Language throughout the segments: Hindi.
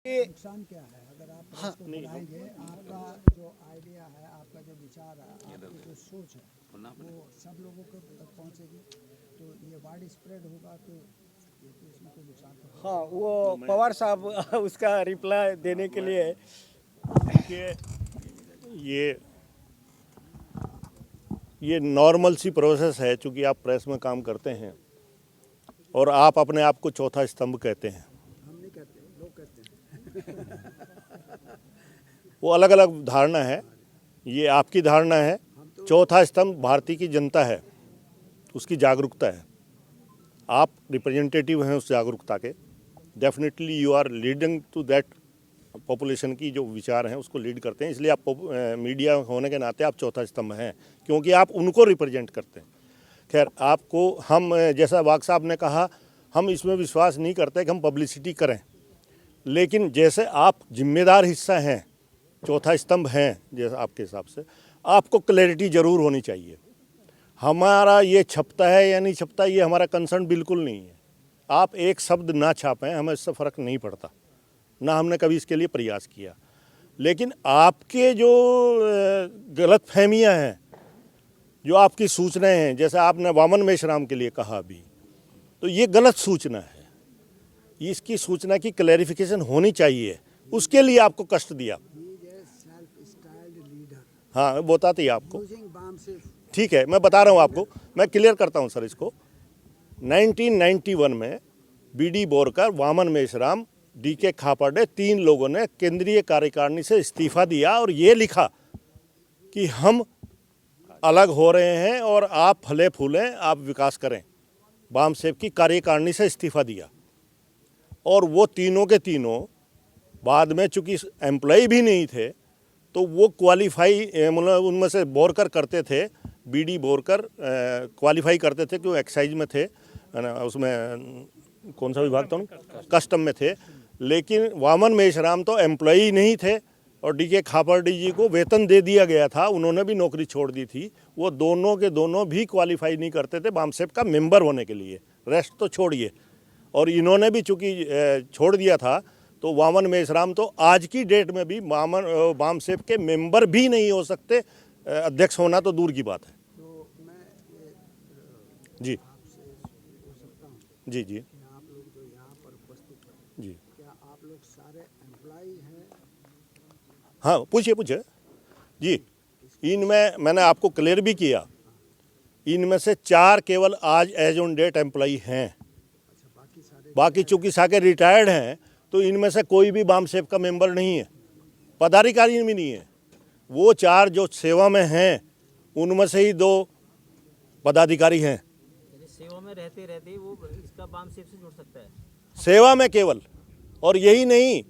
नुकसान क्या है अगर आप प्रेस को बुलाएंगे? आपका जो आइडिया है, आपका जो विचार है, आपकी जो सोच है, वो सब लोगों को तक पहुंचेगी, तो ये वाइड स्प्रेड होगा, तो ये तो इसमें कोई नुकसान तो होगा। हाँ, वो पवार साहब उसका रिप्लाई देने के लिए कि ये नॉर्मल सी प्रोसेस है, चूँकि आप प्रेस में काम करते हैं और आप अपने आप को चौथा स्तंभ कहते हैं। हम नहीं कहते, लोग कहते हैं। वो अलग अलग धारणा है, ये आपकी धारणा है। चौथा स्तंभ भारतीय की जनता है, उसकी जागरूकता है। आप रिप्रेजेंटेटिव हैं उस जागरूकता के। Definitely you are leading to that population की जो विचार हैं उसको लीड करते हैं, इसलिए आप मीडिया होने के नाते आप चौथा स्तंभ हैं, क्योंकि आप उनको रिप्रेजेंट करते हैं। खैर, आपको हम जैसा वाघ साहब ने कहा, हम इसमें विश्वास नहीं करते कि हम पब्लिसिटी करें, लेकिन जैसे आप जिम्मेदार हिस्सा हैं, चौथा स्तंभ हैं, जैसे आपके हिसाब से आपको क्लैरिटी ज़रूर होनी चाहिए। हमारा ये छपता है या नहीं छपता, ये हमारा कंसर्न बिल्कुल नहीं है। आप एक शब्द ना छापें, हमें इससे फ़र्क नहीं पड़ता, ना हमने कभी इसके लिए प्रयास किया। लेकिन आपके जो गलत फहमियाँ हैं, जो आपकी सूचनाएं हैं, जैसे आपने वामन मेश्राम के लिए कहा अभी, तो ये गलत सूचना है। इसकी सूचना की क्लैरिफिकेशन होनी चाहिए, उसके लिए आपको कष्ट दिया। हाँ, बताते ही आपको। ठीक है, मैं बता रहा हूँ आपको, मैं क्लियर करता हूँ सर इसको। 1991 में बीडी बोरकर, वामन मेश्राम, डीके खापर्डे, 3 लोगों ने केंद्रीय कार्यकारिणी से इस्तीफा दिया और ये लिखा कि हम अलग हो रहे हैं और आप फले फूलें, आप विकास करें। वामसेप की कार्यकारिणी से इस्तीफा दिया और वो तीनों के तीनों बाद में चूँकि एम्प्लॉय भी नहीं थे, तो वो क्वालिफाई, मतलब उनमें से बोरकर करते थे, बीडी बोरकर क्वालिफाई करते थे क्यों एक्साइज में थे, उसमें कौन सा विभाग था, कस्टम में थे। लेकिन वामन मेश्राम तो एम्प्लॉई नहीं थे और डीके खापर्डे जी को वेतन दे दिया गया था, उन्होंने भी नौकरी छोड़ दी थी। वो दोनों के दोनों भी क्वालिफाई नहीं करते थे वामसेप का मेंबर होने के लिए, रेस्ट तो छोड़िए। और इन्होंने भी चूँकि छोड़ दिया था, तो वामन मेश्राम तो आज की डेट में भी वामसेप के मेंबर भी नहीं हो सकते, अध्यक्ष होना तो दूर की बात है। तो मैं ये जी आपसे पूछ सकता हूँ जी जी कि आप लोग जो यहाँ पर उपस्थित हैं, जी। क्या आप लोग सारे एम्प्लॉई हैं? हाँ, पूछिए पूछिए जी। इनमें मैंने आपको क्लियर भी किया, इनमें से 4 केवल आज एज ऑन डेट एम्प्लॉई हैं। अच्छा, बाकी चूँकि साके रिटायर्ड हैं, तो इनमें से कोई भी वामसेप का मेंबर नहीं है, पदाधिकारी भी नहीं है। वो 4 जो सेवा में हैं, उनमें से ही 2 पदाधिकारी हैं। सेवा में रहते रहते वो इसका वामसेप से जुड़ सकता है, सेवा में केवल। और यही नहीं,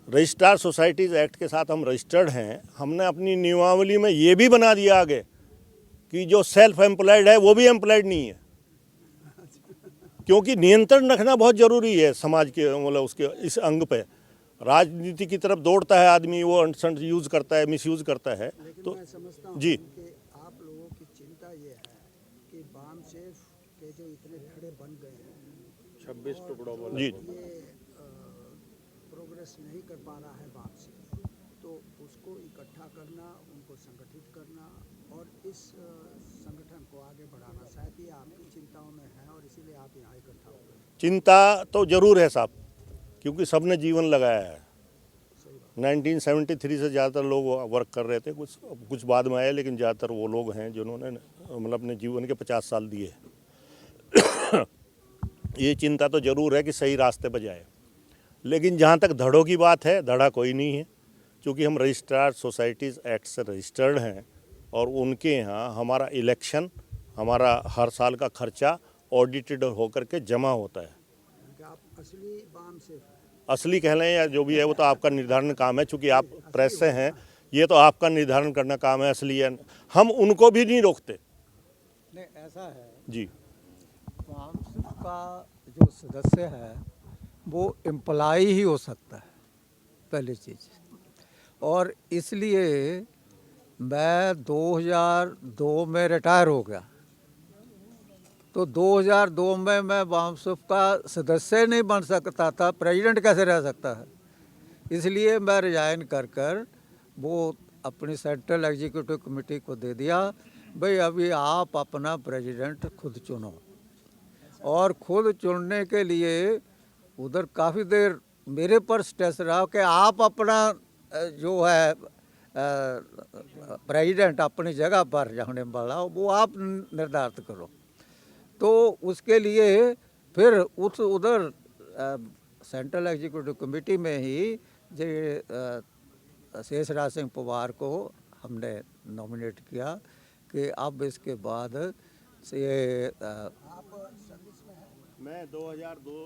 रजिस्ट्रार सोसाइटीज़ एक्ट के साथ हम रजिस्टर्ड हैं। हमने अपनी नियमावली में ये भी बना दिया आगे कि जो सेल्फ एम्प्लॉयड है वो भी एम्प्लॉयड नहीं है, क्योंकि नियंत्रण रखना बहुत ज़रूरी है समाज के, मतलब उसके इस अंग पे। राजनीति की तरफ दौड़ता है आदमी, वो अनसन यूज़ करता है, मिस यूज़ करता है। तो मैं समझता हूँ जी कि आप लोगों की चिंता ये है कि वामसेप के जो इतने धड़े बन गए हैं, 26 टुकड़ों में जी ये प्रोग्रेस नहीं कर पा रहा है वामसेप, तो उसको इकट्ठा करना, उनको संगठित करना और इस संगठन को आगे बढ़ाना, शायद ये आपकी चिंताओं में है और इसीलिए आप यहाँ इकट्ठा हो गए। चिंता तो ज़रूर है साहब, क्योंकि सबने जीवन लगाया है। 1973 से ज़्यादातर लोग वर्क कर रहे थे, कुछ बाद में आए, लेकिन ज़्यादातर वो लोग हैं जिन्होंने मतलब अपने जीवन के 50 साल दिए। ये चिंता तो ज़रूर है कि सही रास्ते पर जाए, लेकिन जहाँ तक धड़ों की बात है, धड़ा कोई नहीं है, क्योंकि हम रजिस्ट्रार सोसाइटीज़ एक्ट से रजिस्टर्ड हैं और उनके यहाँ हमारा इलेक्शन, हमारा हर साल का खर्चा ऑडिटेड होकर के जमा होता है। आप असली वामसेप हैं? असली कह लें या जो भी है, वो तो आपका निर्धारण काम है, चूँकि आप प्रेस से हैं, ये तो आपका निर्धारण करना काम है असली है। हम उनको भी नहीं रोकते। नहीं, ऐसा है जी, वामसेप का जो सदस्य है वो एम्प्लॉई ही हो सकता है, पहली चीज़। और इसलिए मैं 2002 में रिटायर हो गया तो 2002 में मैं बामसेफ का सदस्य नहीं बन सकता था, प्रेसिडेंट कैसे रह सकता है। इसलिए मैं रिजाइन कर वो अपनी सेंट्रल एग्जीक्यूटिव कमेटी को दे दिया, भाई अभी आप अपना प्रेसिडेंट खुद चुनो। और खुद चुनने के लिए उधर काफ़ी देर मेरे पर स्ट्रेस रहा कि आप अपना जो है प्रेसिडेंट अपनी जगह पर जाने वाला वो आप निर्धारित करो। तो उसके लिए फिर उधर सेंट्रल एग्जीक्यूटिव कमेटी में ही जो शेषराज सिंह पवार को हमने नॉमिनेट किया कि अब इसके बाद से मैं 2002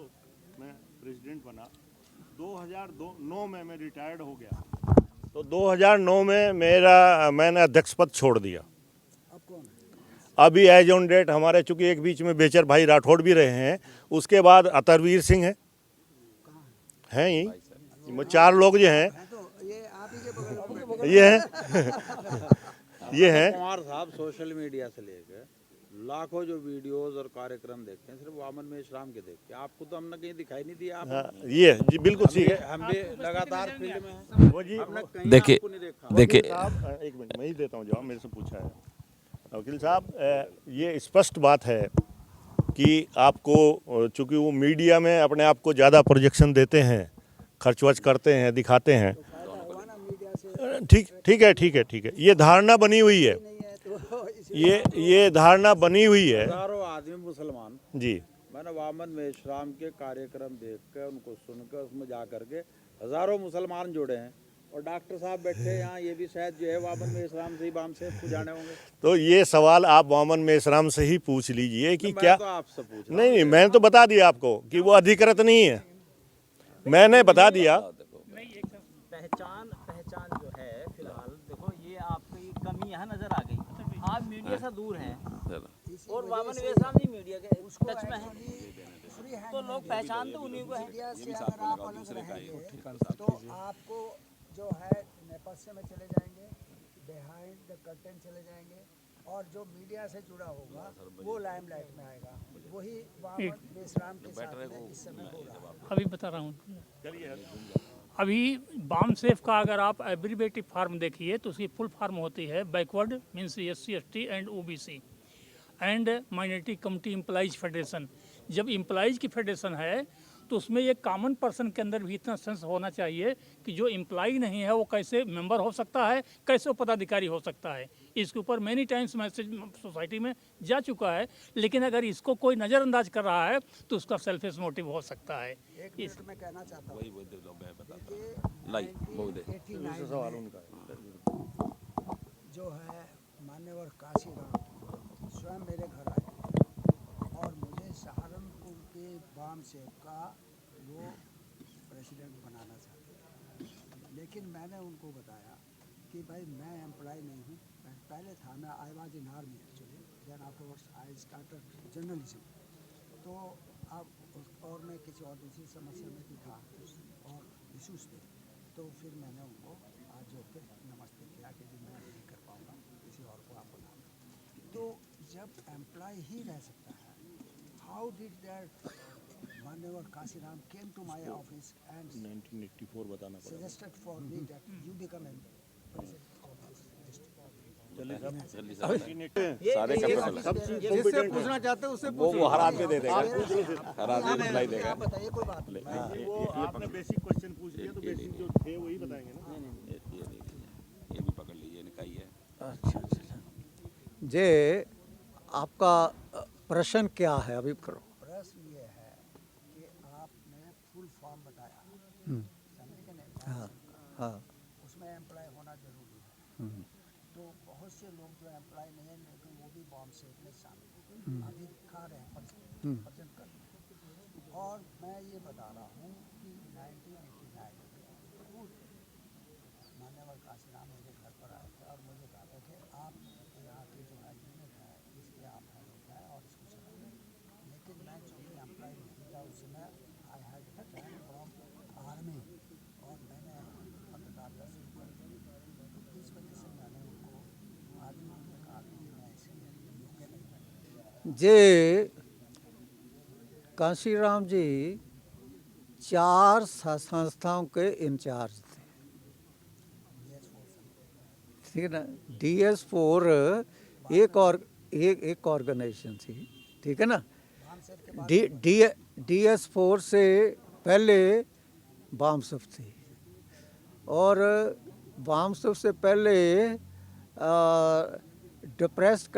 में प्रेसिडेंट बना, 2009 में मैं रिटायर्ड हो गया, तो 2009 में मैंने अध्यक्ष पद छोड़ दिया। अब कौन है? अभी एज ऑन डेट हमारे चूंकि एक बीच में बेचर भाई राठौड़ भी रहे हैं, उसके बाद अतरवीर सिंह हैं यही, 4 लोग जो हैं तो ये आप ही के बगल में ये हैं ये हैं। कुमार साहब सोशल मीडिया से लेकर लाखों जो वीडियोस और कार्यक्रम देखते हैं, सिर्फ वामन मेश्राम के देखते हैं। आपको तो हमने कहीं दिखाई नहीं दिया। आप हाँ, ये जी बिल्कुल ठीक है। हम भी लगातार फील्ड में हैं, वो जी हमने कहीं देखिए आपको नहीं देखा। देखिए साहब एक मिनट मैं ही देता हूँ जवाब, मेरे से पूछा है वकील साहब। ये स्पष्ट बात है कि आपको चूंकि वो मीडिया में अपने आप को ज़्यादा प्रोजेक्शन देते हैं, खर्च वर्च करते हैं, दिखाते हैं, ठीक है, ये धारणा बनी हुई है, ये धारणा बनी हुई है हजारों आदमी मुसलमान जी। मैंने वामन मेश्राम के कार्यक्रम देख कर, उनको सुनकर, उसमें जा करके हजारों मुसलमान जुड़े हैं। और डॉक्टर साहब बैठे हैं यहाँ, ये भी शायद जो है वामन मेश्राम से ही बामसेफ को जाने होंगे। तो ये सवाल आप वामन मेश्राम से ही पूछ लीजिए कि तो क्या। मैं तो आपसे पूछ रहा हूँ। नहीं, मैंने तो बता दिया आपको कि वो अधिकृत नहीं है, मैंने बता दिया। पहचान जो है फिलहाल देखो, ये आपकी कमी यहाँ नजर आ गई। आप मीडिया से दूर हैं और वामन मेश्राम जी मीडिया के टच में हैं, तो लोग पहचान तो उन्हीं को है। मीडिया से अगर आप अलग रहेंगे तो आपको जो है नेपथ्य में चले जाएंगे, बिहाइंड द कर्टेन चले जाएंगे, और जो मीडिया से जुड़ा होगा वो लाइमलाइट में आएगा। वही वामन मेश्राम के साथ में इस समय हो रहा है। अभी बता रहा हूँ। अभी बामसेफ का अगर आप एब्रीवेटिव फार्म देखिए तो उसकी फुल फार्म होती है backward means SC ST and OBC and minority community employees federation. जब एम्प्लॉइज की फेडरेशन है तो उसमें एक कॉमन पर्सन के अंदर भी इतना सेंस होना चाहिए कि जो एम्प्लॉय नहीं है वो कैसे मेंबर हो सकता है, कैसे वो पदाधिकारी हो सकता है। इसके ऊपर मेनी टाइम्स मैसेज सोसाइटी में जा चुका है, लेकिन अगर इसको कोई नज़रअंदाज कर रहा है तो उसका सेल्फिश मोटिव हो सकता है। एक मिनट में कहना चाहता हूँ, जो है मान्यवर काशीराम स्वयं मेरे घर आए और मुझे सहारनपुर के बामसेफ का वो प्रेसिडेंट बनाना चाहते हैं, लेकिन मैंने उनको बताया कि भाई मैं एम्प्लॉय नहीं हूँ, पहले था मैं I was in army actually, then afterwards I started journalism. तो अब और मैं किसी और दूसरी समस्या में भी था और इशूज़ थे, तो फिर मैंने उनको हाथ जोड़ के नमस्ते किया कि जी मैं नहीं कर पाऊँगा, किसी और को आप बना दें। तो जब एम्प्लॉय ही रह सकता है, हाउ डिड दैट मान्यवर Kashiram came to my office and 1984 बताना पड़ेगा। suggested for me that you become a president of this district. जिससे पूछना चाहते हैं उससे पूछिए। वो हर आदमी दे देगा, हर आदमी रिप्लाई देगा। आप बताइए, कोई बात नहीं। वो आपने बेसिक क्वेश्चन पूछ लिया तो बेसिक जो थे वही बताएंगे ना। ये भी पकड़ लीजिए, निकाई है। अच्छा। जे आपका प्रश्न क्या है अभी करो। प्रश्न ये है कि आपने फुल फॉर्म बताया, समझे कि नहीं? हाँ हाँ। उसमें एम्प्लॉय होना जरूरी है। तो बहुत से लोग जो एम्प्लॉय नहीं है लेकिन वो भी बामसेफ में शामिल हैं, अधिकार है अर्जन कर। और मैं ये बता रहा हूँ कि 1989 में खुद मान्यवर काशीराम मेरे घर पर आए थे और मुझे कहा था कि आप यहाँ की जो है यूनिट है इसके आप हेड हो जाए और इसको चलाएं। लेकिन मैं चूँकि एम्प्लॉय नहीं था उस समय, I had retired from army और मैंने पत्रकारिता शुरू कर दी, तो इस वजह से मैंने उनको आदमी ने कहा कि मैं इसके योग्य नहीं हूँ। जे कांशीराम जी 4 संस्थाओं के इंचार्ज थे, ठीक है ना। DS4 एक ऑर्गेनाइजेशन थी, ठीक है ना। DS4 से पहले बामसेफ थी, और बामसेफ से पहले डिप्रेस्ड